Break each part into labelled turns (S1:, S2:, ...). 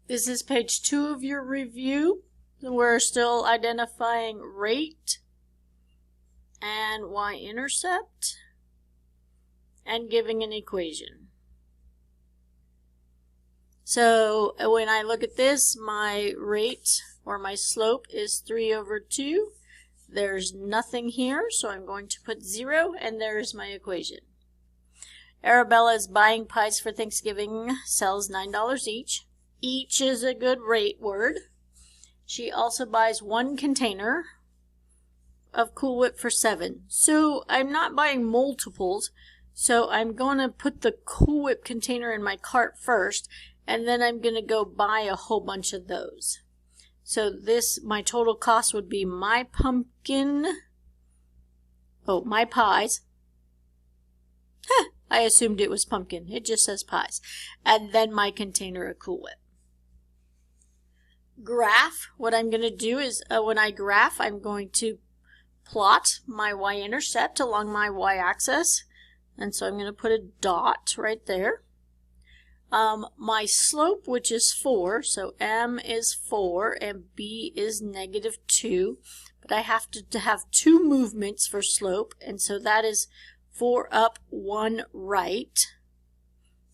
S1: This is page 2 of your review. We're still identifying rate and y-intercept and giving an equation. So when I look at this, my rate or my slope is 3 over 2. There's nothing here, so I'm going to put 0, and there's my equation. Arabella is buying pies for Thanksgiving, sells $9 each. Each is a good rate word. She also buys 1 container of Cool Whip for $7. So I'm not buying multiples, so I'm going to put the Cool Whip container in my cart first, and then I'm going to go buy a whole bunch of those. So this, my total cost would be my pies. I assumed it was pumpkin. It just says pies. And then my container of Cool Whip. Graph. What I'm going to do is when I graph, I'm going to plot my y-intercept along my y-axis. And so I'm going to put a dot right there. My slope, which is 4, so m is 4 and b is -2. But I have to have 2 movements for slope, and so that is 4 up, 1 right.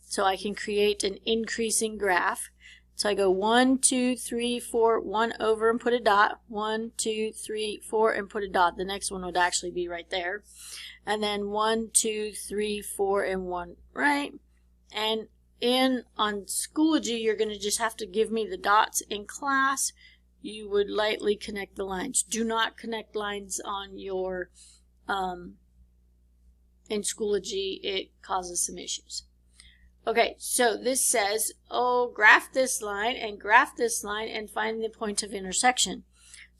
S1: So I can create an increasing graph. So I go 1, 2, 3, 4, 1 over and put a dot. 1, 2, 3, 4 and put a dot. The next one would actually be right there. And then 1, 2, 3, 4 and 1 right. And on Schoology, you're going to just have to give me the dots. In class, you would lightly connect the lines. Do not connect lines on your in Schoology. It causes some issues. Okay, so this says, graph this line and find the point of intersection.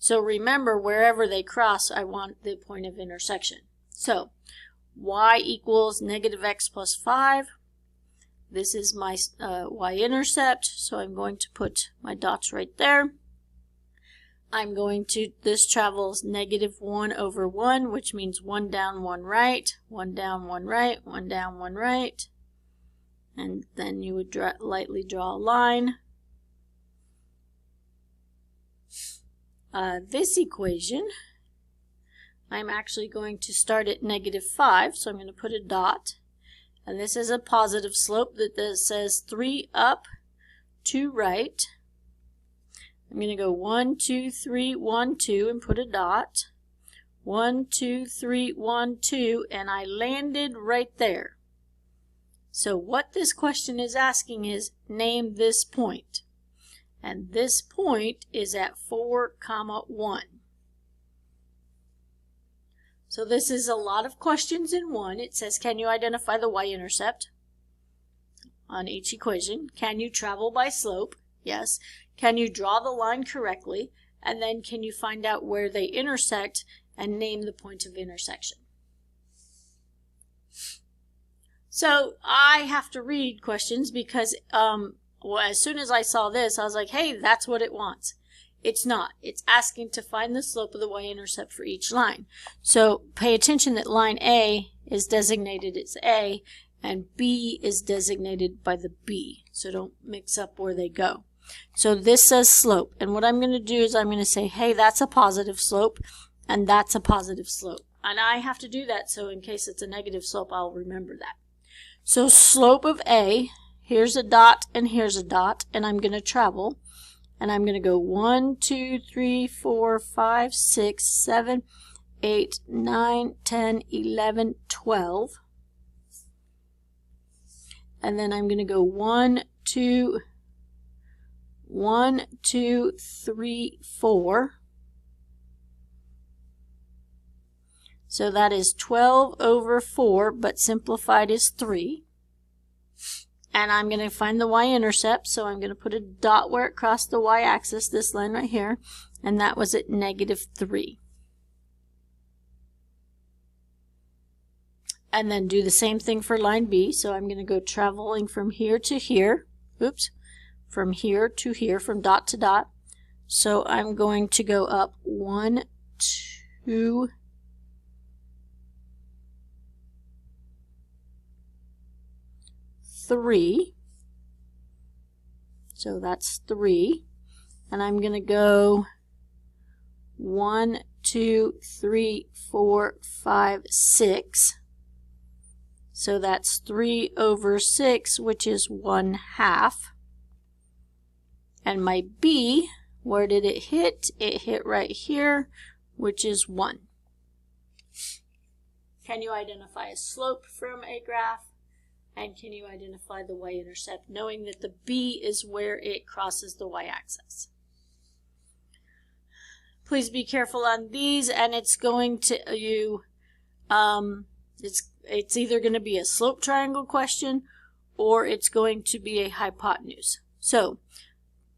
S1: So remember, wherever they cross, I want the point of intersection. So y equals -x plus 5. This is my y-intercept, so I'm going to put my dots right there. This travels -1 over 1, which means 1 down, 1 right, 1 down, 1 right, 1 down, 1 right. And then you would lightly draw a line. This equation, I'm actually going to start at -5, so I'm going to put a dot. And this is a positive slope that says 3 up, 2 right. I'm going to go 1, 2, 3, 1, 2 and put a dot. 1, 2, 3, 1, 2, and I landed right there. So what this question is asking is, name this point. And this point is at 4, 1. So this is a lot of questions in one. It says, can you identify the y-intercept on each equation? Can you travel by slope? Yes. Can you draw the line correctly? And then can you find out where they intersect and name the point of intersection? So I have to read questions because as soon as I saw this, I was like, hey, that's what it wants. It's not. It's asking to find the slope of the y-intercept for each line. So pay attention that line A is designated as A and B is designated by the B. So don't mix up where they go. So this says slope. And what I'm going to do is I'm going to say, hey, that's a positive slope and that's a positive slope. And I have to do that so in case it's a negative slope, I'll remember that. So slope of A, here's a dot and here's a dot, and I'm going to travel. And I'm going to go 1, 2, 3, 4, 5, 6, 7, 8, 9, 10, 11, 12. And then I'm going to go 1, 2, 3, 4. So that is 12 over 4, but simplified is 3. And I'm going to find the y-intercept, so I'm going to put a dot where it crossed the y-axis, this line right here, and that was at -3. And then do the same thing for line B, so I'm going to go traveling from here to here, from here to here, from dot to dot. So I'm going to go up 1, 2, 3. So that's 3. And I'm going to go 1, 2, 3, 4, 5, 6. So that's 3 over 6, which is 1/2. And my b, where did it hit? It hit right here, which is 1. Can you identify a slope from a graph? And can you identify the y-intercept, knowing that the b is where it crosses the y-axis? Please be careful on these, and it's going to it's either going to be a slope triangle question or it's going to be a hypotenuse. So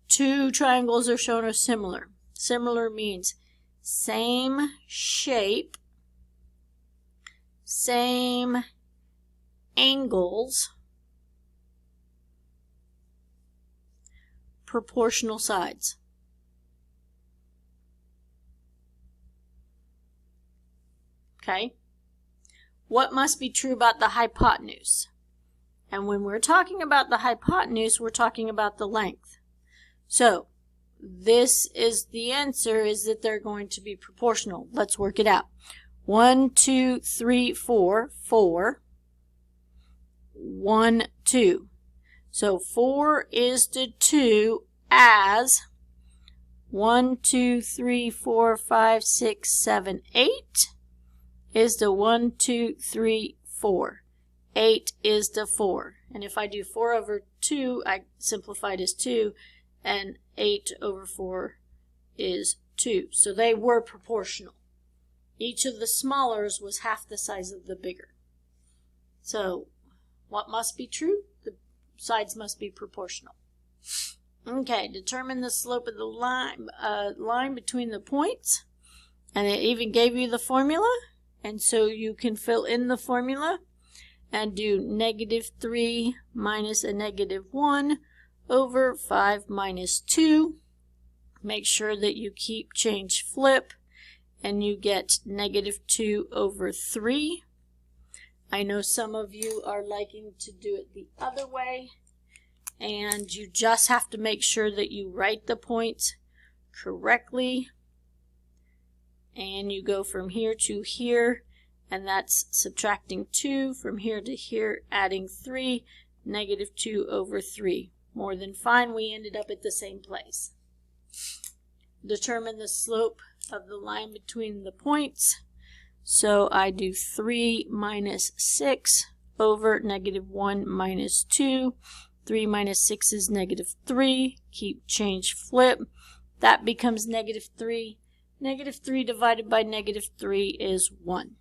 S1: 2 triangles are shown as similar. Similar means same shape, same angles, proportional sides. Okay? What must be true about the hypotenuse? And when we're talking about the hypotenuse, we're talking about the length. So, this is the answer, is that they're going to be proportional. Let's work it out. 1, 2, 3, 4, 4. 1, 2. So 4 is to 2 as 1, 2, 3, 4, 5, 6, 7, 8 is to 1, 2, 3, 4. 8 is to 4. And if I do 4 over 2, I simplified as 2, and 8 over 4 is 2. So they were proportional. Each of the smallers was half the size of the bigger. So what must be true? The sides must be proportional. Okay, determine the slope of the line between the points. And it even gave you the formula. And so you can fill in the formula and do -3 minus a -1 over 5 minus 2. Make sure that you keep change flip and you get -2 over 3. I know some of you are liking to do it the other way, and you just have to make sure that you write the points correctly. And you go from here to here, and that's subtracting 2, from here to here, adding 3, -2 over 3. More than fine, we ended up at the same place. Determine the slope of the line between the points. So I do 3 minus 6 over -1 minus 2. 3 minus 6 is -3. Keep change flip. That becomes -3. -3 divided by -3 is 1.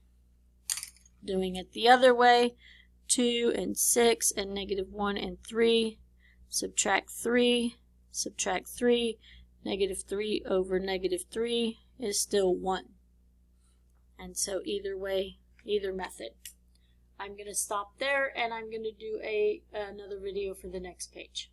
S1: Doing it the other way, 2 and 6 and -1 and 3. Subtract 3, subtract 3. -3 over -3 is still 1. And so either way, either method. I'm going to stop there, and I'm going to do another video for the next page.